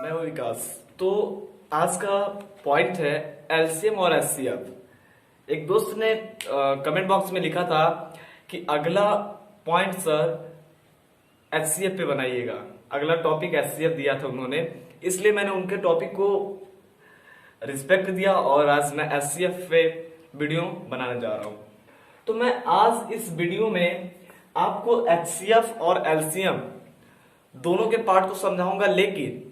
मैं हूँ विकास। तो आज का पॉइंट है एलसीएम और एचसीएफ। एक दोस्त ने कमेंट बॉक्स में लिखा था कि अगला पॉइंट सर एचसीएफ पे बनाइएगा। अगला टॉपिक एचसीएफ दिया था उन्होंने, इसलिए मैंने उनके टॉपिक को रिस्पेक्ट दिया और आज मैं एचसीएफ पे वीडियो बनाने जा रहा हूँ। तो मैं आज इस वीडियो में आपको एचसीएफ और एलसीएम दोनों के पार्ट को समझाऊंगा, लेकिन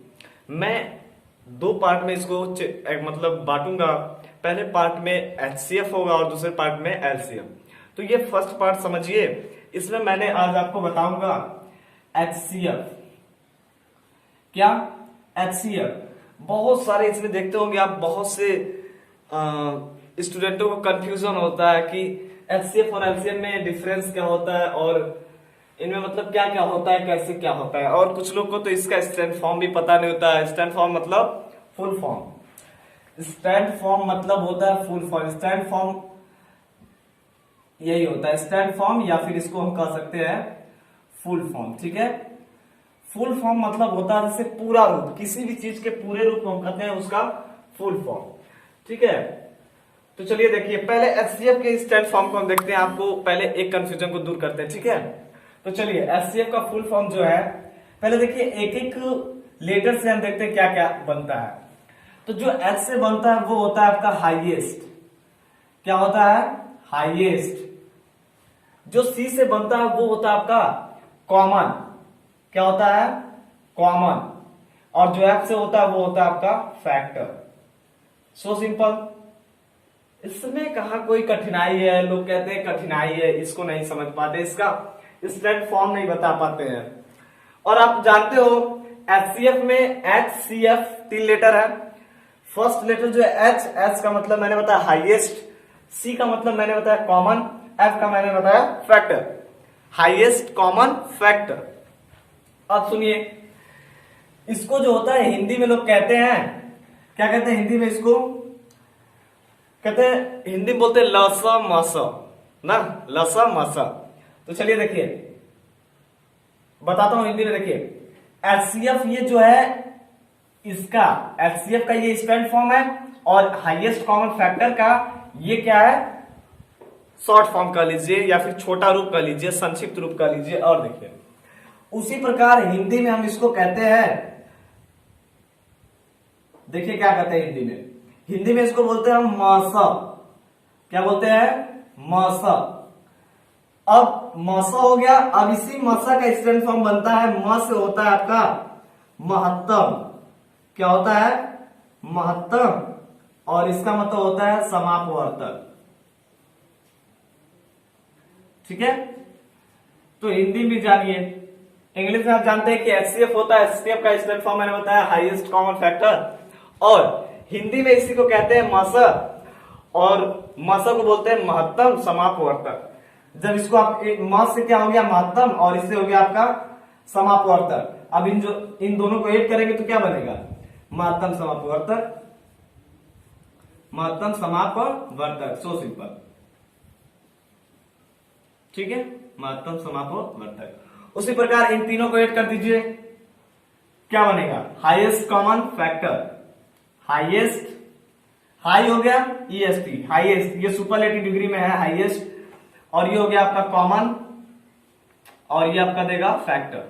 मैं दो पार्ट में इसको मतलब बांटूंगा। पहले पार्ट में एचसीएफ होगा और दूसरे पार्ट में एलसीएम। तो ये फर्स्ट पार्ट समझिए। इसमें मैंने आज आपको बताऊंगा एचसीएफ। क्या एचसीएफ? बहुत सारे इसमें देखते होंगे आप, बहुत से स्टूडेंटों को कंफ्यूजन होता है कि एचसीएफ और एलसीएम में डिफरेंस क्या होता है और इनमें मतलब क्या क्या होता है, कैसे क्या होता है। और कुछ लोग को तो इसका स्टैंड फॉर्म भी पता नहीं होता है। स्टैंड फॉर्म मतलब फुल फॉर्म। स्टैंड फॉर्म मतलब होता है फुल फॉर्म। स्टैंड फॉर्म यही होता है, स्टैंड फॉर्म, या फिर इसको हम कह सकते हैं फुल फॉर्म। ठीक है, फुल फॉर्म मतलब होता है जैसे पूरा रूप, किसी भी चीज के पूरे रूप को हम कहते हैं उसका फुल फॉर्म। ठीक है, तो चलिए देखिए, पहले एचसीएफ के स्टैंड फॉर्म को हम देखते हैं। आपको पहले एक कंफ्यूजन को दूर करते हैं। ठीक है, तो चलिए एचसीएफ का फुल फॉर्म जो है, पहले देखिए एक एक लेटर से हम देखते हैं क्या क्या बनता है। तो जो एच से बनता है वो होता है आपका हाईएस्ट। क्या होता है? हाईएस्ट। जो सी से बनता है वो होता है आपका कॉमन। क्या होता है? कॉमन। और जो एफ से होता है वो होता है आपका फैक्टर। So simple. इसमें कहा कोई कठिनाई है? लोग कहते हैं कठिनाई है, इसको नहीं समझ पाते, इसका स्टैंड फॉर्म नहीं बता पाते हैं। और आप जानते हो एचसीएफ में एच सी एफ 3 लेटर है। फर्स्ट लेटर जो है एच, एच का मतलब मैंने बताया हाईएस्ट, सी का मतलब मैंने बताया कॉमन, एफ का मैंने बताया फैक्टर। Highest, common, factor. अब सुनिए, इसको जो होता है हिंदी में लोग कहते हैं, क्या कहते हैं हिंदी में? इसको कहते हैं, हिंदी में बोलते हैं लसा मसा ना, लसा मसा। तो चलिए देखिए, बताता हूं हिंदी में। देखिए एचसीएफ ये जो है, इसका एचसीएफ का ये स्टैंड फॉर्म है, और हाईएस्ट कॉमन फैक्टर का ये क्या है? शॉर्ट फॉर्म कह लीजिए, या फिर छोटा रूप कह लीजिए, संक्षिप्त रूप कह लीजिए। और देखिए उसी प्रकार हिंदी में हम इसको कहते हैं, देखिए क्या कहते हैं हिंदी में? हिंदी में इसको बोलते हैं हम मासा। क्या बोलते हैं? मासा। अब मासा हो गया। अब इसी मासा का स्टैंड फॉर्म बनता है, म से होता है आपका महत्तम। क्या होता है? महत्तम। और इसका मतलब होता है समापवर्तक। ठीक है, तो हिंदी में जानिए। इंग्लिश में आप जानते हैं कि एचसीएफ होता है, एचसीएफ का स्टैंड फॉर्म मैंने बताया हाईएस्ट कॉमन फैक्टर। और हिंदी में इसी को कहते हैं मासा, और मासा को बोलते हैं महत्तम समापवर्तक। जब इसको आप मास से क्या हो गया? महत्तम, और इससे हो गया आपका समापवर्तक। अब इन दोनों को ऐड करेंगे तो क्या बनेगा? महत्तम समापवर्तक। महत्तम समापवर्तक। So simple. ठीक है, महत्तम समापवर्तक। उसी प्रकार इन तीनों को ऐड कर दीजिए, क्या बनेगा? Highest common factor. Highest, high हो गया ईएसटी, हाईएस्ट, ये सुपरलेटिव डिग्री में है हाईएस्ट। और ये हो गया आपका कॉमन, और ये आपका देगा फैक्टर।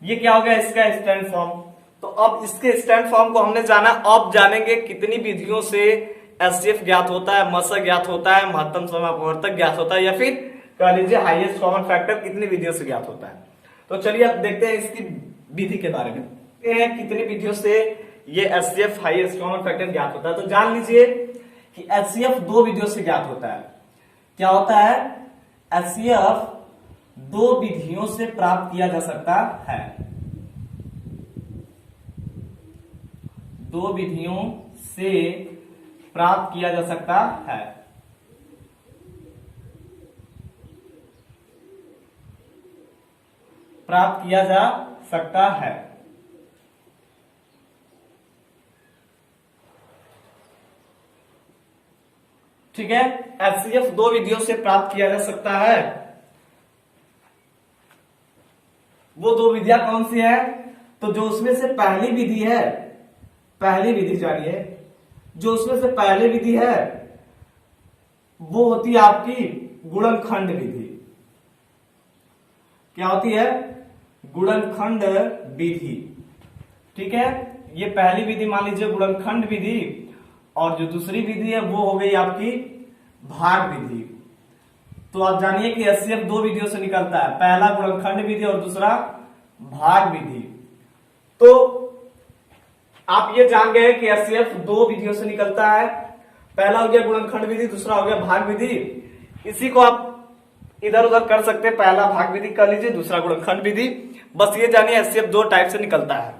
ये क्या हो गया? इसका स्टैंड फॉर्म। तो अब इसके स्टैंड फॉर्म को हमने जाना। अब जानेंगे कितनी विधियों से एचसीएफ ज्ञात होता है, मसा ज्ञात होता है, महत्तम समापवर्तक ज्ञात होता है, या फिर कह लीजिए हाईएस्ट कॉमन फैक्टर कितनी विधियों से ज्ञात होता है। तो चलिए अब देखते हैं इसकी विधि के बारे में, कितनी विधियों से ये एचसीएफ हाईएस्ट कॉमन फैक्टर ज्ञात होता है। तो जान लीजिए कि एचसीएफ 2 विधियों से ज्ञात होता है। क्या होता है? एचसीएफ 2 विधियों से प्राप्त किया जा सकता है। 2 विधियों से प्राप्त किया जा सकता है। प्राप्त किया जा सकता है। ठीक है, एचसीएफ 2 विधियों से प्राप्त किया जा सकता है। वो 2 विधियां कौन सी है? तो जो उसमें से पहली विधि है, पहली विधि जानिए, जो उसमें से पहली विधि है वो होती है आपकी गुणनखंड विधि। क्या होती है? गुणनखंड विधि। ठीक है, ये पहली विधि मान लीजिए गुणनखंड विधि, और जो दूसरी विधि है वो हो गई आपकी भाग विधि। तो आप जानिए कि एचसीएफ दो विधियों से निकलता है, पहला गुणनखंड विधि और दूसरा भाग विधि। तो आप ये जान गए कि एचसीएफ दो विधियों से निकलता है, पहला हो गया गुणनखंड विधि, दूसरा हो गया भाग विधि। इसी को आप इधर उधर कर सकते हैं, पहला भाग विधि कर लीजिए, दूसरा गुणनखंड विधि। बस ये जानिए एचसीएफ दो टाइप से निकलता है।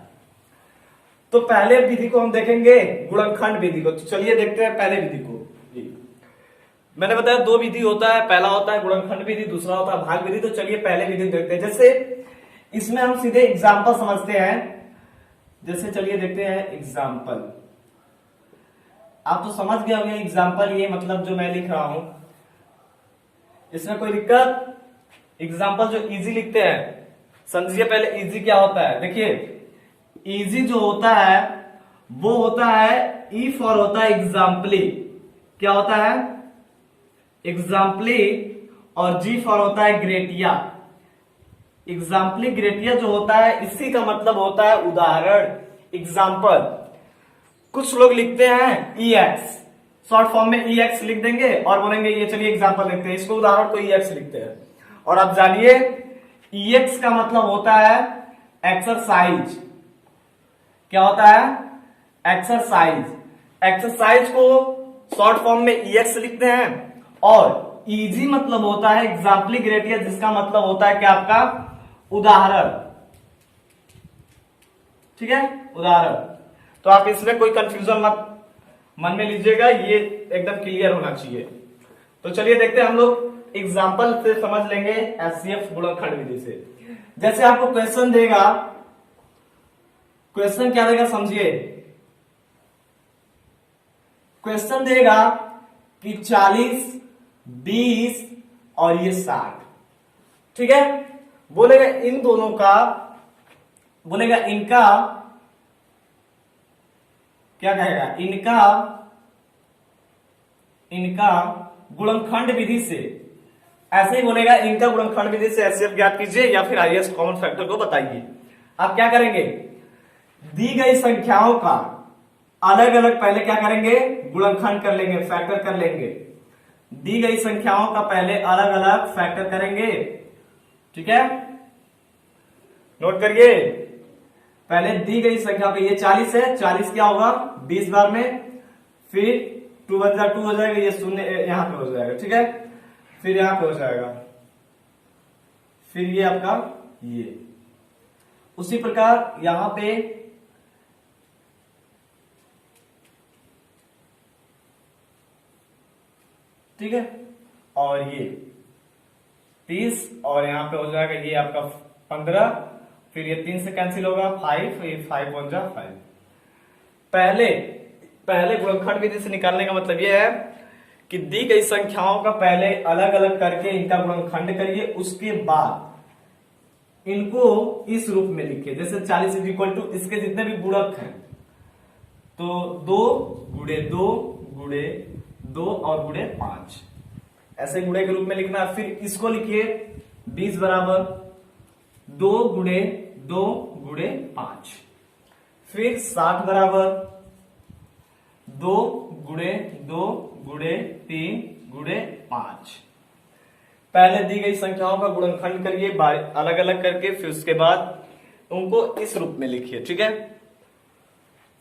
तो पहले विधि को हम देखेंगे गुणनखंड विधि को। तो चलिए देखते हैं पहले विधि को। मैंने बताया दो विधि होता है, पहला होता है गुणनखंड विधि, दूसरा होता है भाग विधि। तो चलिए पहले विधि देखते हैं। जैसे इसमें हम सीधे एग्जाम्पल समझते हैं। जैसे चलिए देखते हैं एग्जाम्पल। आप तो समझ गए होंगे एग्जाम्पल ये मतलब जो मैं लिख रहा हूं, इसमें कोई दिक्कत? एग्जाम्पल जो इजी लिखते हैं, समझिए पहले इजी क्या होता है। देखिए इजी जो होता है वो होता है ई फॉर होता है एग्जाम्पली। क्या होता है? एग्जाम्पली। और जी फॉर होता है ग्रेटिया। एग्जाम्पली ग्रेटिया जो होता है इसी का मतलब होता है उदाहरण, एग्जाम्पल। कुछ लोग लिखते हैं ई एक्स, शॉर्ट फॉर्म में ई एक्स लिख देंगे और बोलेंगे ये चलिए एग्जाम्पल लिखते हैं, इसको उदाहरण को ई एक्स लिखते हैं। और आप जानिए ई एक्स का मतलब होता है एक्सरसाइज। क्या होता है? एक्सरसाइज। एक्सरसाइज को शॉर्ट फॉर्म में ई एक्स लिखते हैं। और इजी मतलब होता है एग्जाम्पली ग्रेटिया, जिसका मतलब होता है कि आपका उदाहरण। ठीक है, उदाहरण। तो आप इसमें कोई कंफ्यूजन मत मन में लीजिएगा, ये एकदम क्लियर होना चाहिए। तो चलिए देखते हैं हम लोग एग्जाम्पल से समझ लेंगे एचसीएफ गुणनखंड विधि से। जैसे आपको क्वेश्चन देगा, क्वेश्चन क्या देगा समझिए। क्वेश्चन देगा कि 40, 20 और ये 60। ठीक है, बोलेगा इन दोनों का, बोलेगा इनका क्या कहेगा, इनका गुणनखंड विधि से, ऐसे ही बोलेगा इनका गुणनखंड विधि से एचसीएफ ज्ञात कीजिए या फिर हाईएस्ट कॉमन फैक्टर को बताइए। आप क्या करेंगे? दी गई संख्याओं का अलग अलग पहले क्या करेंगे? गुणनखंड कर लेंगे, फैक्टर कर लेंगे। दी गई संख्याओं का पहले अलग अलग फैक्टर करेंगे। ठीक है, नोट करिए। पहले दी गई संख्या पे, ये 40 है, 40 क्या होगा 20 बार में, फिर 2 × 2 हो जाएगा, ये शून्य यहां पे हो जाएगा। ठीक है, फिर यहां पे हो जाएगा, फिर ये आपका ये। उसी प्रकार यहां पे ठीक है, और ये 30 और यहां पे हो जाएगा ये आपका 15, फिर ये 3 से कैंसिल होगा 5, ये 5 1 जा 5। पहले गुणनखंड विधि से निकालने का मतलब ये है कि दी गई संख्याओं का पहले अलग अलग करके इनका गुणनखंड करिए, उसके बाद इनको इस रूप में लिखिए। जैसे 40 = इसके जितने भी गुणक हैं, तो 2 × 2 × 2 और गुणे 5, ऐसे गुणे के रूप में लिखना है। फिर इसको लिखिए 20 बराबर 2 × 2 × 5, फिर 60 बराबर 2 × 2 × 3 × 5। पहले दी गई संख्याओं का गुणनखंड करिए अलग अलग करके, फिर उसके बाद उनको इस रूप में लिखिए। ठीक है,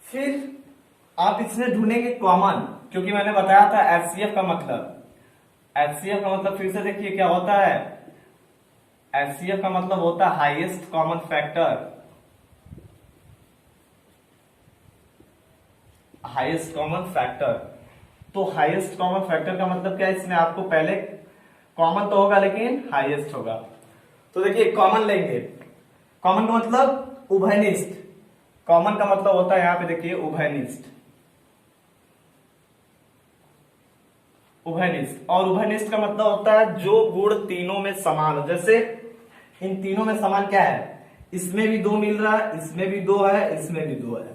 फिर आप इसमें ढूंढेंगे कॉमन, क्योंकि मैंने बताया था एचसीएफ का मतलब फिर से देखिए क्या होता है। एचसीएफ का मतलब होता है highest common factor. Highest common factor, तो हाईएस्ट कॉमन फैक्टर का मतलब क्या है, इसमें आपको पहले कॉमन तो होगा लेकिन हाईएस्ट होगा। तो देखिए कॉमन लेंगे, कॉमन का मतलब उभयनिष्ठ। कॉमन का मतलब होता है यहां पे देखिए उभयनिष्ठ, उभयनिष्ठ। और उभयनिष्ठ का मतलब होता है जो गुण तीनों में समान हो। जैसे इन तीनों में समान क्या है, इसमें भी 2 मिल रहा है, इसमें भी 2 है, इसमें भी 2 है,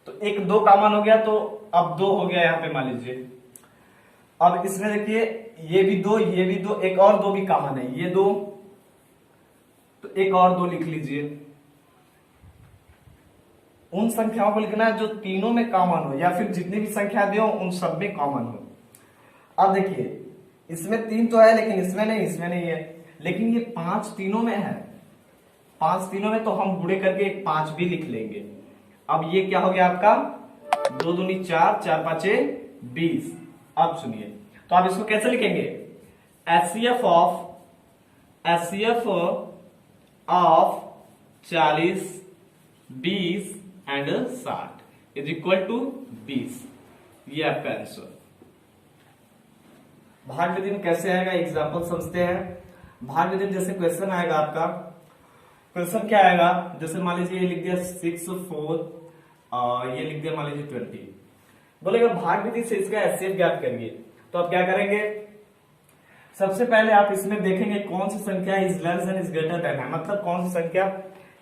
तो एक 2 कॉमन हो गया, तो अब 2 हो गया यहाँ पे मान लीजिए। अब इसमें देखिए ये भी 2, ये भी 2, एक और 2 भी कॉमन है, ये 2, तो एक और 2 लिख लीजिए। उन संख्याओं को लिखना है जो तीनों में कॉमन हो, या फिर जितनी भी संख्या दे हो उन सब में कॉमन हो। अब देखिए इसमें 3 तो है, लेकिन इसमें नहीं, इसमें नहीं है, लेकिन ये 5 तीनों में है, 5 तीनों में, तो हम गुणे करके एक 5 भी लिख लेंगे। अब ये क्या हो गया आपका 2 दूनी 4, 4 5 20। अब सुनिए, तो आप इसको कैसे लिखेंगे, HCF of 40, 20 and 60 is equal to 20। ये आपका आंसर। भाग विधि में कैसे आएगा, एग्जाम्पल समझते हैं। भाग विधि में जैसे क्वेश्चन आएगा आपका, क्वेश्चन क्या आएगा, जैसे मान लीजिए ये लिख दिया 6 4 और ये लिख दिया मान लीजिए 20, बोलेगा भाग विधि से इसका HCF ज्ञात करिए। तो आप क्या करेंगे, सबसे पहले आप इसमें देखेंगे कौन सी संख्या is less than is greater than है, मतलब कौन सी संख्या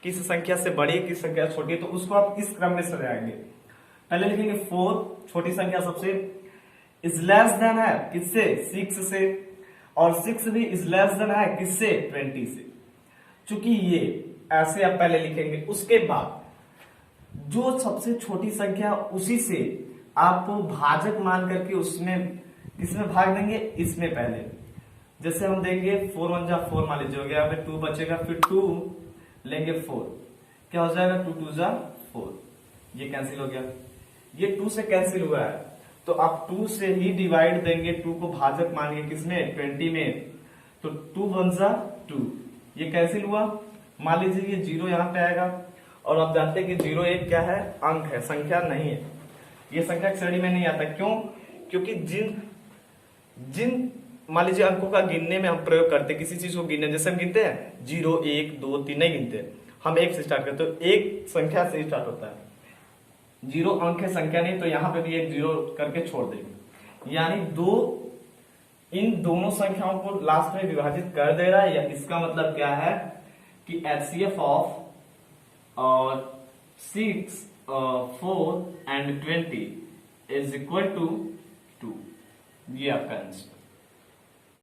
किस संख्या से बड़ी है, किस संख्या छोटी है, तो उसको आप इस क्रम में सजाएंगे। पहले लिखेंगे 4, छोटी संख्या सबसे, इज लेस देन है किससे, 6 से, और 6 भी इज लेस देन है किससे, 20 से। चूंकि ये ऐसे आप पहले लिखेंगे, उसके बाद जो सबसे छोटी संख्या उसी से आप भाजक मान करके उसमें किसमें भाग देंगे, इसमें पहले। जैसे हम देंगे 4 1 जा 4 मान लीजिए हो गया, फिर 2 बचेगा, फिर 2 लेंगे 4, क्या हो जाएगा 2 2 जा 4, ये कैंसिल हो गया, ये 2 से कैंसिल हुआ है, तो आप 2 से ही डिवाइड देंगे, 2 को भाजक मानिए किसमें, 20 में, तो 2 1 जा 2, ये कैंसिल हुआ। मान लीजिए ये 0 यहाँ पे आएगा, और आप जानते हैं कि 0 एक क्या है, अंक है, संख्या नहीं है, ये संख्या श्रेणी में नहीं आता। क्यों, क्योंकि जिन मान लीजिए अंकों का गिनने में हम प्रयोग करते हैं, किसी चीज को गिनने, जैसे हम गिनते हैं 0 1 2 3 नहीं गिनते, हम 1 से स्टार्ट करते हैं, तो एक संख्या से स्टार्ट होता है, 0 अंक है, संख्या नहीं, तो यहां पे भी एक 0 करके छोड़ देंगे, यानी इन दोनों संख्याओं को लास्ट में विभाजित कर दे रहा है, या इसका मतलब क्या है कि HCF of 6 4 and 20 is equal to 2। ये आपका आंसर।